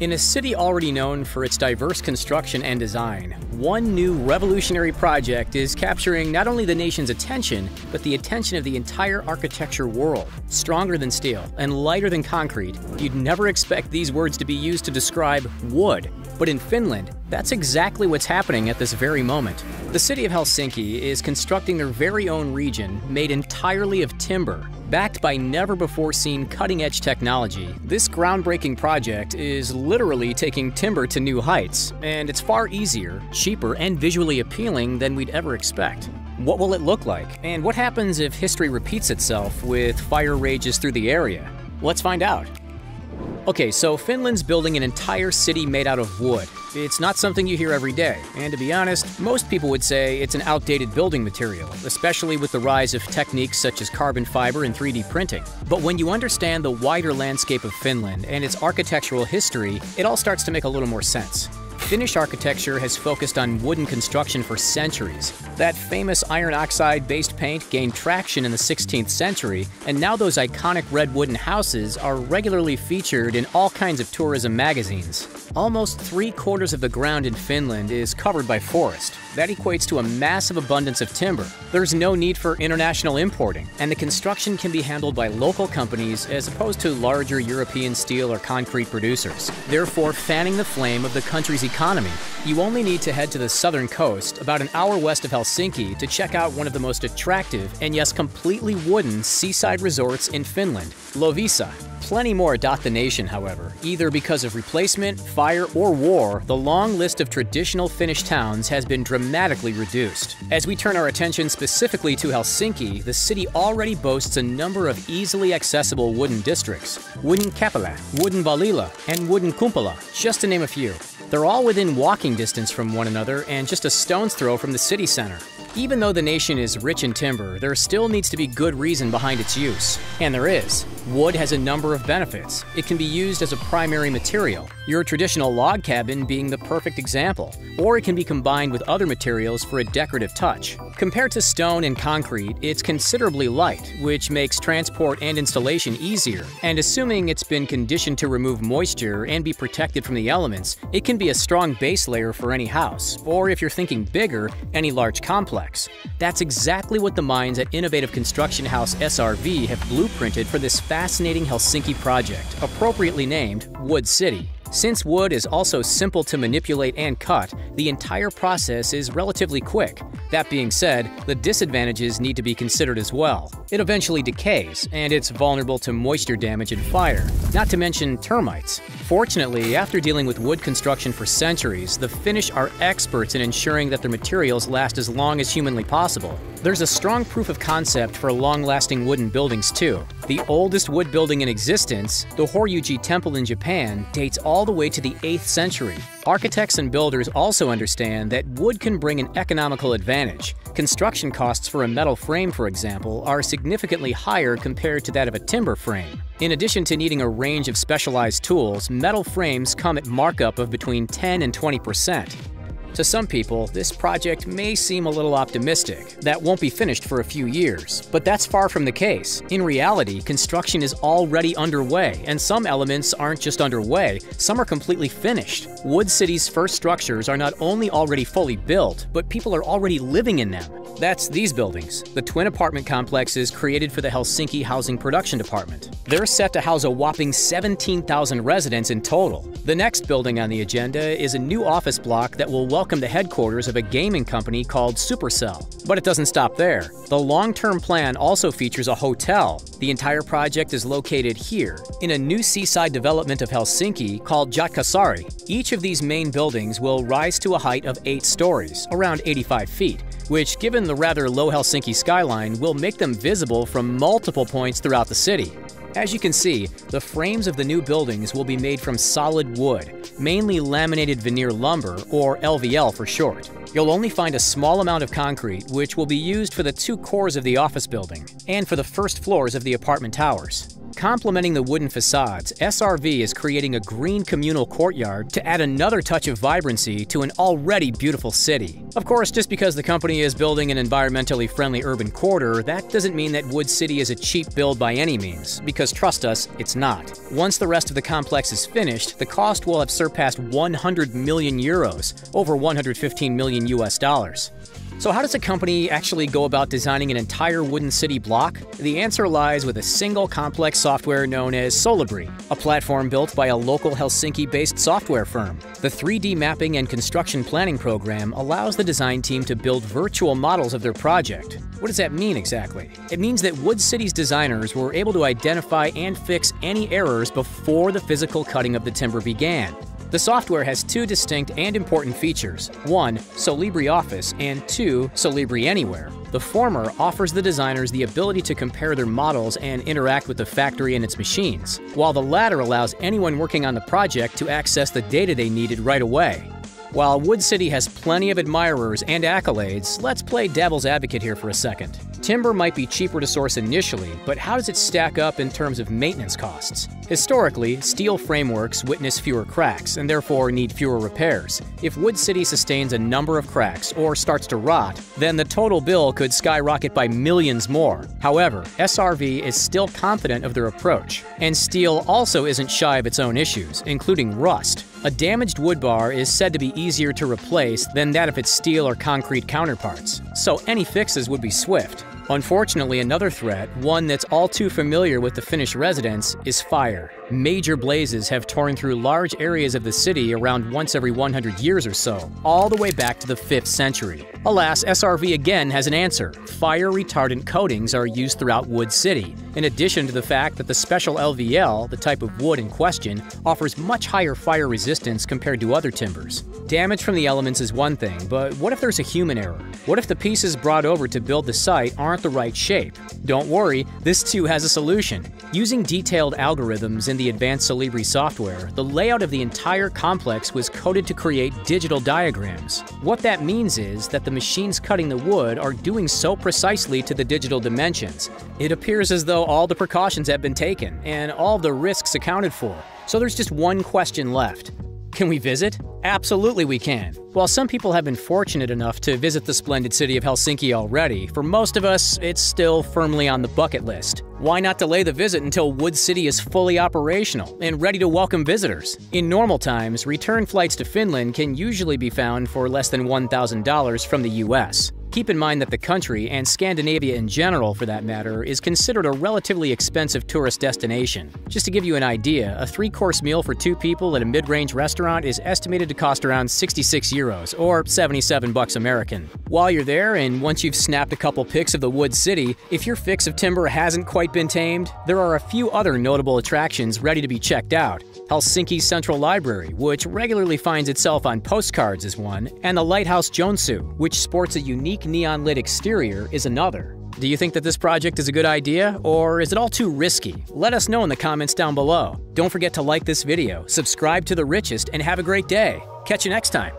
In a city already known for its diverse construction and design, one new revolutionary project is capturing not only the nation's attention, but the attention of the entire architecture world. Stronger than steel and lighter than concrete, you'd never expect these words to be used to describe wood. But in Finland, that's exactly what's happening at this very moment. The city of Helsinki is constructing their very own region made entirely of timber. Backed by never-before-seen cutting-edge technology, this groundbreaking project is literally taking timber to new heights, and it's far easier, cheaper, and visually appealing than we'd ever expect. What will it look like? And what happens if history repeats itself with fire rages through the area? Let's find out. Okay, so Finland's building an entire city made out of wood. It's not something you hear every day, and to be honest, most people would say it's an outdated building material, especially with the rise of techniques such as carbon fiber and 3D printing. But when you understand the wider landscape of Finland and its architectural history, it all starts to make a little more sense. Finnish architecture has focused on wooden construction for centuries. That famous iron oxide-based paint gained traction in the 16th century, and now those iconic red wooden houses are regularly featured in all kinds of tourism magazines. Almost 3/4 of the ground in Finland is covered by forest. That equates to a massive abundance of timber. There's no need for international importing, and the construction can be handled by local companies as opposed to larger European steel or concrete producers, therefore fanning the flame of the country's economy. You only need to head to the southern coast, about an hour west of Helsinki, to check out one of the most attractive and yes, completely wooden seaside resorts in Finland, Loviisa. Plenty more dot the nation, however. Either because of replacement, fire, or war, the long list of traditional Finnish towns has been dramatically reduced. As we turn our attention specifically to Helsinki, the city already boasts a number of easily accessible wooden districts. Wooden Kapela, Wooden Valila, and Wooden Kumpala, just to name a few. They're all within walking distance from one another and just a stone's throw from the city center. Even though the nation is rich in timber, there still needs to be good reason behind its use. And there is. Wood has a number of benefits. It can be used as a primary material, your traditional log cabin being the perfect example, or it can be combined with other materials for a decorative touch. Compared to stone and concrete, it's considerably light, which makes transport and installation easier, and assuming it's been conditioned to remove moisture and be protected from the elements, it can be a strong base layer for any house, or if you're thinking bigger, any large complex. That's exactly what the minds at innovative construction house SRV have blueprinted for this fascinating Helsinki project, appropriately named Wood City. Since wood is also simple to manipulate and cut, the entire process is relatively quick. That being said, the disadvantages need to be considered as well. It eventually decays, and it's vulnerable to moisture damage and fire, not to mention termites. Fortunately, after dealing with wood construction for centuries, the Finnish are experts in ensuring that their materials last as long as humanly possible. There's a strong proof of concept for long-lasting wooden buildings too. The oldest wood building in existence, the Horyuji Temple in Japan, dates all the way to the 8th century. Architects and builders also understand that wood can bring an economical advantage. Construction costs for a metal frame, for example, are significantly higher compared to that of a timber frame. In addition to needing a range of specialized tools, metal frames come at markup of between 10 and 20%. To some people, this project may seem a little optimistic. That won't be finished for a few years. But that's far from the case. In reality, construction is already underway, and some elements aren't just underway, some are completely finished. Wood City's first structures are not only already fully built, but people are already living in them. That's these buildings, the twin apartment complexes created for the Helsinki Housing Production Department. They're set to house a whopping 17,000 residents in total. The next building on the agenda is a new office block that will welcome the headquarters of a gaming company called Supercell. But it doesn't stop there. The long-term plan also features a hotel. The entire project is located here, in a new seaside development of Helsinki called Jätkäsaari. Each of these main buildings will rise to a height of 8 stories, around 85 feet, which, given the rather low Helsinki skyline, will make them visible from multiple points throughout the city. As you can see, the frames of the new buildings will be made from solid wood, mainly laminated veneer lumber, or LVL for short. You'll only find a small amount of concrete, which will be used for the 2 cores of the office building, and for the first floors of the apartment towers. Complementing the wooden facades, SRV is creating a green communal courtyard to add another touch of vibrancy to an already beautiful city. Of course, just because the company is building an environmentally friendly urban quarter, that doesn't mean that Wood City is a cheap build by any means, because trust us, it's not. Once the rest of the complex is finished, the cost will have surpassed 100 million euros, over 115 million US dollars. So how does a company actually go about designing an entire wooden city block? The answer lies with a single complex software known as Solibri, a platform built by a local Helsinki-based software firm. The 3D mapping and construction planning program allows the design team to build virtual models of their project. What does that mean exactly? It means that Wood City's designers were able to identify and fix any errors before the physical cutting of the timber began. The software has two distinct and important features. One, Solibri Office, and two, Solibri Anywhere. The former offers the designers the ability to compare their models and interact with the factory and its machines, while the latter allows anyone working on the project to access the data they needed right away. While Wood City has plenty of admirers and accolades, let's play devil's advocate here for a second. Timber might be cheaper to source initially, but how does it stack up in terms of maintenance costs? Historically, steel frameworks witness fewer cracks and therefore need fewer repairs. If Wood City sustains a number of cracks or starts to rot, then the total bill could skyrocket by millions more. However, SRV is still confident of their approach, and steel also isn't shy of its own issues, including rust. A damaged wood bar is said to be easier to replace than that of its steel or concrete counterparts, so any fixes would be swift. Unfortunately, another threat, one that's all too familiar with the Finnish residents, is fire. Major blazes have torn through large areas of the city around once every 100 years or so, all the way back to the 5th century. Alas, SRV again has an answer. Fire-retardant coatings are used throughout Wood City, in addition to the fact that the special LVL, the type of wood in question, offers much higher fire resistance compared to other timbers. Damage from the elements is one thing, but what if there's a human error? What if the pieces brought over to build the site aren't the right shape? Don't worry, this too has a solution. Using detailed algorithms in the advanced Solibri software, the layout of the entire complex was coded to create digital diagrams. What that means is that the machines cutting the wood are doing so precisely to the digital dimensions. It appears as though all the precautions have been taken and all the risks accounted for. So there's just one question left. Can we visit? Absolutely we can. While some people have been fortunate enough to visit the splendid city of Helsinki already, for most of us, it's still firmly on the bucket list. Why not delay the visit until Wood City is fully operational and ready to welcome visitors? In normal times, return flights to Finland can usually be found for less than $1,000 from the US. Keep in mind that the country, and Scandinavia in general for that matter, is considered a relatively expensive tourist destination. Just to give you an idea, a 3-course meal for 2 people at a mid-range restaurant is estimated to cost around 66 euros, or 77 bucks American. While you're there, and once you've snapped a couple pics of the Wood City, if your fix of timber hasn't quite been tamed, there are a few other notable attractions ready to be checked out. Helsinki's Central Library, which regularly finds itself on postcards, is one, and the Lighthouse Joensuu, which sports a unique neon-lit exterior, is another. Do you think that this project is a good idea, or is it all too risky? Let us know in the comments down below. Don't forget to like this video, subscribe to The Richest, and have a great day. Catch you next time.